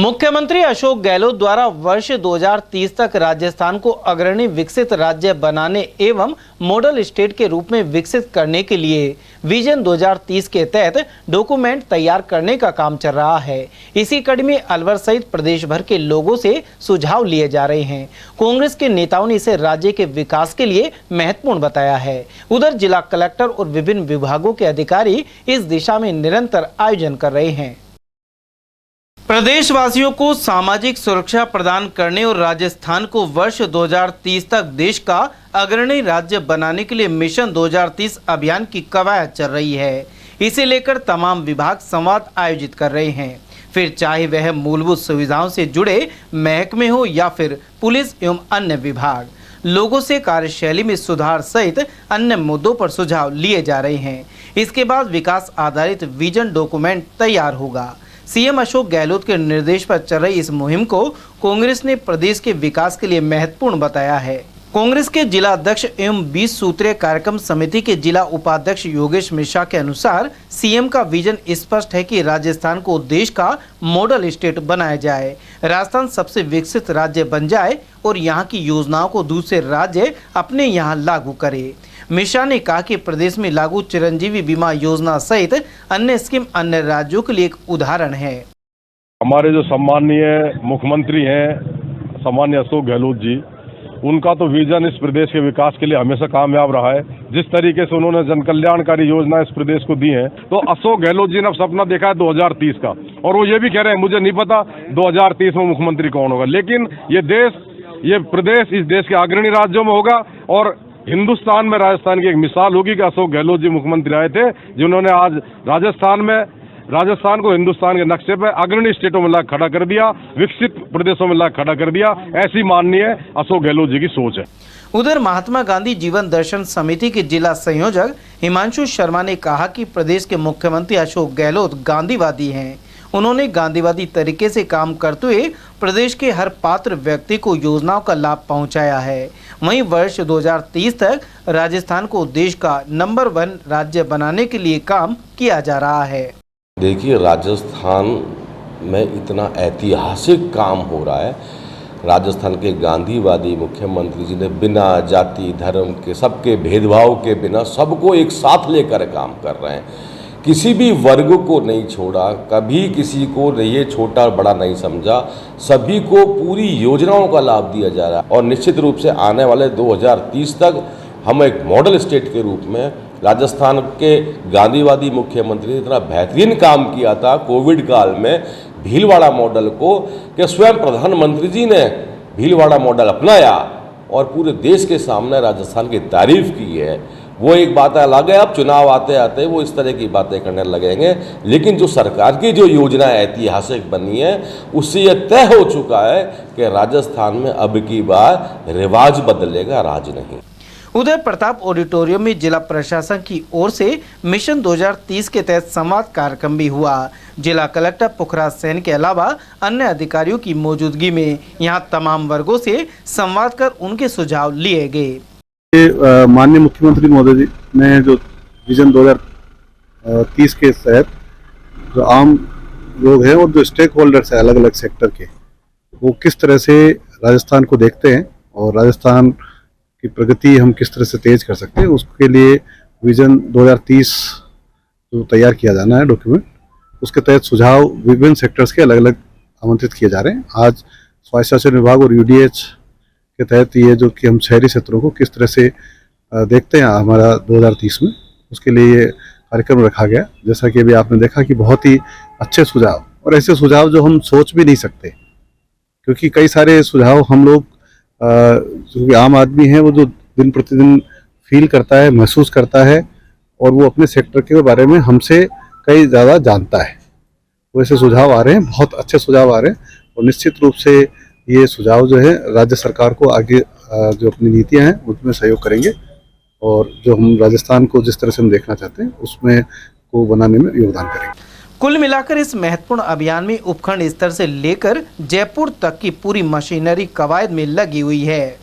मुख्यमंत्री अशोक गहलोत द्वारा वर्ष 2030 तक राजस्थान को अग्रणी विकसित राज्य बनाने एवं मॉडल स्टेट के रूप में विकसित करने के लिए विजन 2030 के तहत डॉक्यूमेंट तैयार करने का काम चल रहा है। इसी कड़ी में अलवर सहित प्रदेश भर के लोगों से सुझाव लिए जा रहे हैं। कांग्रेस के नेताओं ने इसे राज्य के विकास के लिए महत्वपूर्ण बताया है। उधर जिला कलेक्टर और विभिन्न विभागों के अधिकारी इस दिशा में निरंतर आयोजन कर रहे हैं। प्रदेशवासियों को सामाजिक सुरक्षा प्रदान करने और राजस्थान को वर्ष 2030 तक देश का अग्रणी राज्य बनाने के लिए मिशन 2030 अभियान की कवायद चल रही है। इसे लेकर तमाम विभाग संवाद आयोजित कर रहे हैं, फिर चाहे वह मूलभूत सुविधाओं से जुड़े महकमे हो या फिर पुलिस एवं अन्य विभाग। लोगों से कार्यशैली में सुधार सहित अन्य मुद्दों पर सुझाव लिए जा रहे हैं। इसके बाद विकास आधारित विजन डॉक्यूमेंट तैयार होगा। सीएम अशोक गहलोत के निर्देश पर चल रही इस मुहिम को कांग्रेस ने प्रदेश के विकास के लिए महत्वपूर्ण बताया है। कांग्रेस के जिला अध्यक्ष एवं 20 सूत्रीय कार्यक्रम समिति के जिला उपाध्यक्ष योगेश मिश्रा के अनुसार सीएम का विजन स्पष्ट है कि राजस्थान को देश का मॉडल स्टेट बनाया जाए, राजस्थान सबसे विकसित राज्य बन जाए और यहाँ की योजनाओं को दूसरे राज्य अपने यहाँ लागू करे। मिश्रा ने कहा कि प्रदेश में लागू चिरंजीवी बीमा योजना सहित अन्य स्कीम अन्य राज्यों के लिए एक उदाहरण है। हमारे जो सम्माननीय मुख्यमंत्री हैं सम्माननीय अशोक गहलोत जी, उनका तो विजन इस प्रदेश के विकास के लिए हमेशा कामयाब रहा है। जिस तरीके से उन्होंने जन कल्याणकारी योजना इस प्रदेश को दी है, तो अशोक गहलोत जी ने सपना देखा है 2030 का, और वो ये भी कह रहे हैं मुझे नहीं पता 2030 में मुख्यमंत्री कौन होगा, लेकिन ये प्रदेश इस देश के अग्रणी राज्यों में होगा और हिंदुस्तान में राजस्थान की एक मिसाल होगी कि अशोक गहलोत जी मुख्यमंत्री आए थे जिन्होंने आज राजस्थान को हिंदुस्तान के नक्शे पर अग्रणी स्टेटों में ला खड़ा कर दिया, विकसित प्रदेशों में ला खड़ा कर दिया। ऐसी माननीय अशोक गहलोत जी की सोच है। उधर महात्मा गांधी जीवन दर्शन समिति के जिला संयोजक हिमांशु शर्मा ने कहा कि प्रदेश के मुख्यमंत्री अशोक गहलोत गांधीवादी हैं। उन्होंने गांधीवादी तरीके से काम करते हुए प्रदेश के हर पात्र व्यक्ति को योजनाओं का लाभ पहुंचाया है। वहीं वर्ष 2030 तक राजस्थान को देश का नंबर 1 राज्य बनाने के लिए काम किया जा रहा है। देखिए, राजस्थान में इतना ऐतिहासिक काम हो रहा है। राजस्थान के गांधीवादी मुख्यमंत्री जी ने बिना जाति धर्म के, सबके भेदभाव के बिना सबको एक साथ लेकर काम कर रहे हैं। किसी भी वर्ग को नहीं छोड़ा, कभी किसी को ये छोटा बड़ा नहीं समझा, सभी को पूरी योजनाओं का लाभ दिया जा रहा है। और निश्चित रूप से आने वाले 2030 तक हम एक मॉडल स्टेट के रूप में, राजस्थान के गांधीवादी मुख्यमंत्री ने इतना बेहतरीन काम किया था कोविड काल में भीलवाड़ा मॉडल को, कि स्वयं प्रधानमंत्री जी ने भीलवाड़ा मॉडल अपनाया और पूरे देश के सामने राजस्थान की तारीफ की है। वो एक बात अलग है, अब चुनाव आते आते वो इस तरह की बातें करने लगेंगे, लेकिन जो सरकार की जो योजना ऐतिहासिक बनी है उससे यह तय हो चुका है कि राजस्थान में अब की बार रिवाज बदलेगा, राज नहीं। उधर प्रताप ऑडिटोरियम में जिला प्रशासन की ओर से मिशन 2030 के तहत संवाद कार्यक्रम भी हुआ। जिला कलेक्टर पुखराज सेन के अलावा अन्य अधिकारियों की मौजूदगी में यहां तमाम वर्गों से संवाद कर उनके सुझाव लिए गए। माननीय मुख्यमंत्री महोदय जी ने जो विजन 2030 के तहत जो आम लोग हैं और जो स्टेक होल्डर्स हैं अलग अलग सेक्टर के, वो किस तरह से राजस्थान को देखते हैं और राजस्थान की प्रगति हम किस तरह से तेज कर सकते हैं, उसके लिए विजन 2030 जो तैयार किया जाना है डॉक्यूमेंट, उसके तहत सुझाव विभिन्न सेक्टर्स के अलग अलग आमंत्रित किए जा रहे हैं। आज स्वास्थ्य शासन विभाग और यूडीएच के तहत ये जो कि हम शहरी क्षेत्रों को किस तरह से देखते हैं हमारा 2030 में, उसके लिए ये कार्यक्रम रखा गया। जैसा कि अभी आपने देखा कि बहुत ही अच्छे सुझाव और ऐसे सुझाव जो हम सोच भी नहीं सकते, क्योंकि कई सारे सुझाव हम लोग जो आम आदमी है वो जो दिन प्रतिदिन फील करता है, महसूस करता है और वो अपने सेक्टर के बारे में हमसे कई ज़्यादा जानता है, वैसे सुझाव आ रहे हैं, बहुत अच्छे सुझाव आ रहे हैं। और निश्चित रूप से ये सुझाव जो है राज्य सरकार को आगे जो अपनी नीतियां हैं उसमें सहयोग करेंगे और जो हम राजस्थान को जिस तरह से हम देखना चाहते हैं उसमें को बनाने में योगदान करेंगे। कुल मिलाकर इस महत्वपूर्ण अभियान में उपखंड स्तर से लेकर जयपुर तक की पूरी मशीनरी कवायद में लगी हुई है।